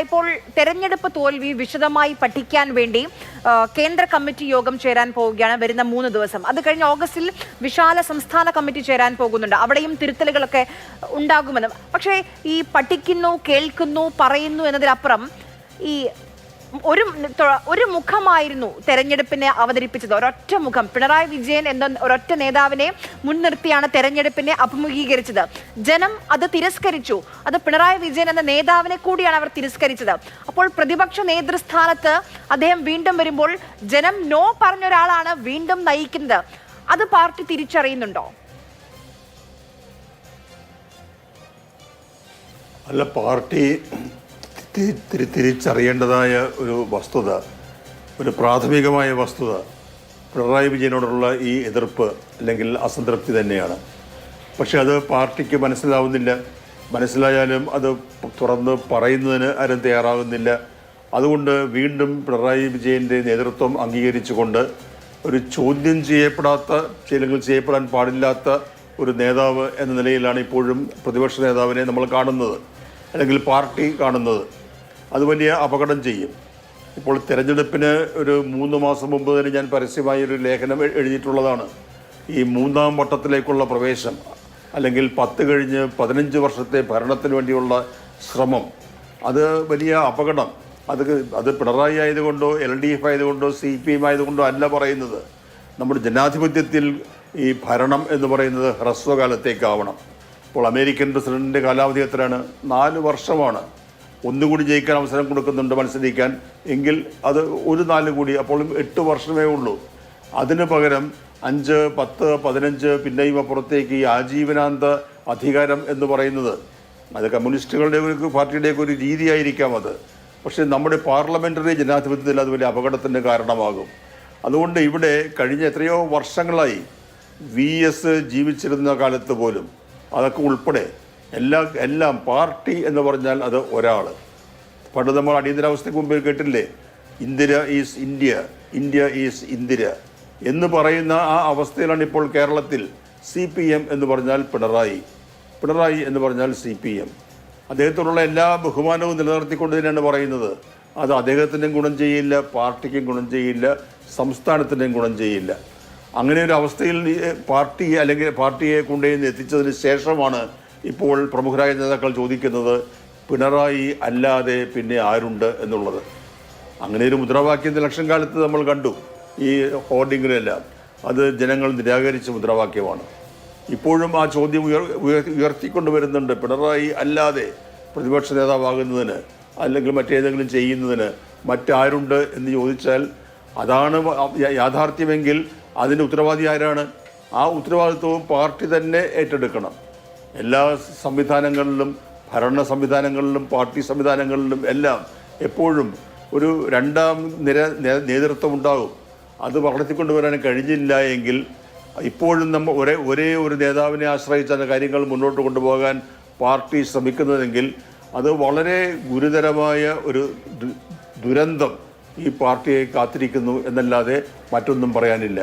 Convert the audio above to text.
ഇപ്പോൾ തെരഞ്ഞെടുപ്പ് തോൽവി വിശദമായി പഠിക്കാൻ വേണ്ടി കേന്ദ്ര കമ്മിറ്റി യോഗം ചേരാൻ പോവുകയാണ് വരുന്ന 3 ദിവസം. അത് കഴിഞ്ഞ് ഓഗസ്റ്റിൽ വിശാല സംസ്ഥാന കമ്മിറ്റി ചേരാൻ പോകുന്നുണ്ട്. അവിടെയും തിരുത്തലുകളൊക്കെ ഉണ്ടാകുമെന്ന്. പക്ഷേ ഈ പഠിക്കുന്നു, കേൾക്കുന്നു, പറയുന്നു എന്നതിലപ്പുറം ഈ ഒരു മുഖമായിരുന്നു തെരഞ്ഞെടുപ്പിനെ അവതരിപ്പിച്ചത്. ഒരൊറ്റ മുഖം, പിണറായി വിജയൻ എന്ന ഒരൊറ്റ നേതാവിനെ മുൻനിർത്തിയാണ് തെരഞ്ഞെടുപ്പിനെ അഭിമുഖീകരിച്ചത്. ജനം അത് തിരസ്കരിച്ചു. അത് പിണറായി വിജയൻ എന്ന നേതാവിനെ കൂടിയാണ് അവർ തിരസ്കരിച്ചത്. അപ്പോൾ പ്രതിപക്ഷ നേതൃസ്ഥാനത്ത് അദ്ദേഹം വീണ്ടും വരുമ്പോൾ ജനം നോ പറഞ്ഞ ഒരാളാണ് വീണ്ടും നയിക്കുന്നത്. അത് പാർട്ടി തിരിച്ചറിയുന്നുണ്ടോ? അല്ല, പാർട്ടി തിരിച്ചറിയേണ്ടതായ ഒരു വസ്തുത, ഒരു പ്രാഥമികമായ വസ്തുത പിണറായി വിജയനോടുള്ള ഈ എതിർപ്പ് അല്ലെങ്കിൽ അസംതൃപ്തി തന്നെയാണ്. പക്ഷെ അത് പാർട്ടിക്ക് മനസ്സിലാവുന്നില്ല. മനസ്സിലായാലും അത് തുറന്ന് പറയുന്നതിന് ആരും തയ്യാറാകുന്നില്ല. അതുകൊണ്ട് വീണ്ടും പിണറായി വിജയൻ്റെ നേതൃത്വം അംഗീകരിച്ചുകൊണ്ട് ഒരു ചോദ്യം ചെയ്യപ്പെടാത്ത, ചിലങ്ങൾ ചെയ്യപ്പെടാൻ പാടില്ലാത്ത ഒരു നേതാവ് എന്ന നിലയിലാണ് ഇപ്പോഴും പ്രതിപക്ഷ നേതാവിനെ നമ്മൾ കാണുന്നത്, അല്ലെങ്കിൽ പാർട്ടി കാണുന്നത്. അത് വലിയ അപകടം ചെയ്യും. ഇപ്പോൾ തിരഞ്ഞെടുപ്പിന് ഒരു 3 മാസം മുമ്പ് തന്നെ ഞാൻ പരസ്യമായി ഒരു ലേഖനം എഴുതിയിട്ടുള്ളതാണ്. ഈ 3ാം വട്ടത്തിലേക്കുള്ള പ്രവേശം, അല്ലെങ്കിൽ 10 കഴിഞ്ഞ് 15 വർഷത്തെ ഭരണത്തിന് വേണ്ടിയുള്ള ശ്രമം, അത് വലിയ അപകടം. അത് പിണറായി ആയതുകൊണ്ടോ LDF ആയതുകൊണ്ടോ CPM ആയതുകൊണ്ടോ അല്ല പറയുന്നത്. നമ്മുടെ ജനാധിപത്യത്തിൽ ഈ ഭരണം എന്ന് പറയുന്നത് ഹ്രസ്വകാലത്തേക്കാവണം. ഇപ്പോൾ അമേരിക്കൻ പ്രസിഡന്റിൻ്റെ കാലാവധി എത്രയാണ്? 4 വർഷമാണ്. ഒന്നുകൂടി ജയിക്കാൻ അവസരം കൊടുക്കുന്നുണ്ട് മത്സരിക്കാൻ, എങ്കിൽ അത് ഒരു 4 കൂടി, അപ്പോഴും 8 വർഷമേ ഉള്ളൂ. അതിന് പകരം 5, 10, 15 പിന്നെയും അപ്പുറത്തേക്ക് ഈ ആജീവനാന്ത അധികാരം എന്ന് പറയുന്നത്, അത് കമ്മ്യൂണിസ്റ്റുകളുടെ ഒരു പാർട്ടിയുടെയൊക്കെ ഒരു രീതിയായിരിക്കാം അത്. പക്ഷേ നമ്മുടെ പാർലമെൻ്ററി ജനാധിപത്യത്തിൽ അത് വലിയ അപകടത്തിന് കാരണമാകും. അതുകൊണ്ട് ഇവിടെ കഴിഞ്ഞ എത്രയോ വർഷങ്ങളായി VS ജീവിച്ചിരുന്ന കാലത്ത് പോലും അതൊക്കെ ഉൾപ്പെടെ എല്ലാം പാർട്ടി എന്ന് പറഞ്ഞാൽ അത് ഒരാൾ. പണ്ട് നമ്മൾ അടിയന്തരാവസ്ഥയ്ക്ക് മുമ്പ് കേട്ടില്ലേ, Indira is India, India is Indira എന്ന് പറയുന്ന ആ അവസ്ഥയിലാണ് ഇപ്പോൾ കേരളത്തിൽ. CPM എന്ന് പറഞ്ഞാൽ പിണറായി, പിണറായി എന്ന് പറഞ്ഞാൽ CPM. അദ്ദേഹത്തോടുള്ള എല്ലാ ബഹുമാനവും നിലനിർത്തിക്കൊണ്ട് തന്നെയാണ് പറയുന്നത്. അത് അദ്ദേഹത്തിനും ഗുണം ചെയ്യില്ല, പാർട്ടിക്കും ഗുണം ചെയ്യില്ല, സംസ്ഥാനത്തിനും ഗുണം ചെയ്യില്ല. അങ്ങനെ ഒരു അവസ്ഥയിൽ പാർട്ടി അല്ലെങ്കിൽ പാർട്ടിയെ കൊണ്ടുവന്ന് എത്തിച്ചതിന് ശേഷമാണ് ഇപ്പോൾ പ്രമുഖരായ നേതാക്കൾ ചോദിക്കുന്നത് പിണറായി അല്ലാതെ പിന്നെ ആരുണ്ട് എന്നുള്ളത്. അങ്ങനെ ഒരു മുദ്രാവാക്യം ഇലക്ഷൻ കാലത്ത് നമ്മൾ കണ്ടു, ഈ ഹോർഡിങ്ങിലെല്ലാം. അത് ജനങ്ങൾ നിരാകരിച്ച മുദ്രാവാക്യമാണ്. ഇപ്പോഴും ആ ചോദ്യം ഉയർത്തിക്കൊണ്ട് വരുന്നുണ്ട്. പിണറായി അല്ലാതെ പ്രതിപക്ഷ നേതാവാകുന്നതിന് അല്ലെങ്കിൽ മറ്റേതെങ്കിലും ചെയ്യുന്നതിന് മറ്റാരുണ്ട് എന്ന് ചോദിച്ചാൽ അതാണ് യാഥാർത്ഥ്യമെങ്കിൽ അതിൻ്റെ ഉത്തരവാദി ആരാണ്? ആ ഉത്തരവാദിത്വവും പാർട്ടി തന്നെ ഏറ്റെടുക്കണം. എല്ലാ സംവിധാനങ്ങളിലും, ഭരണ സംവിധാനങ്ങളിലും പാർട്ടി സംവിധാനങ്ങളിലും എല്ലാം എപ്പോഴും ഒരു 2ാം നിര നേതൃത്വം ഉണ്ടാകും. അത് വളർത്തിക്കൊണ്ടുവരാൻ കഴിഞ്ഞില്ല എങ്കിൽ ഇപ്പോഴും നമ്മൾ ഒരേ ഒരു നേതാവിനെ ആശ്രയിച്ചാണ് കാര്യങ്ങൾ മുന്നോട്ട് കൊണ്ടുപോകാൻ പാർട്ടി ശ്രമിക്കുന്നതെങ്കിൽ അത് വളരെ ഗുരുതരമായ ഒരു ദുരന്തം ഈ പാർട്ടിയെ കാത്തിരിക്കുന്നു എന്നല്ലാതെ മറ്റൊന്നും പറയാനില്ല.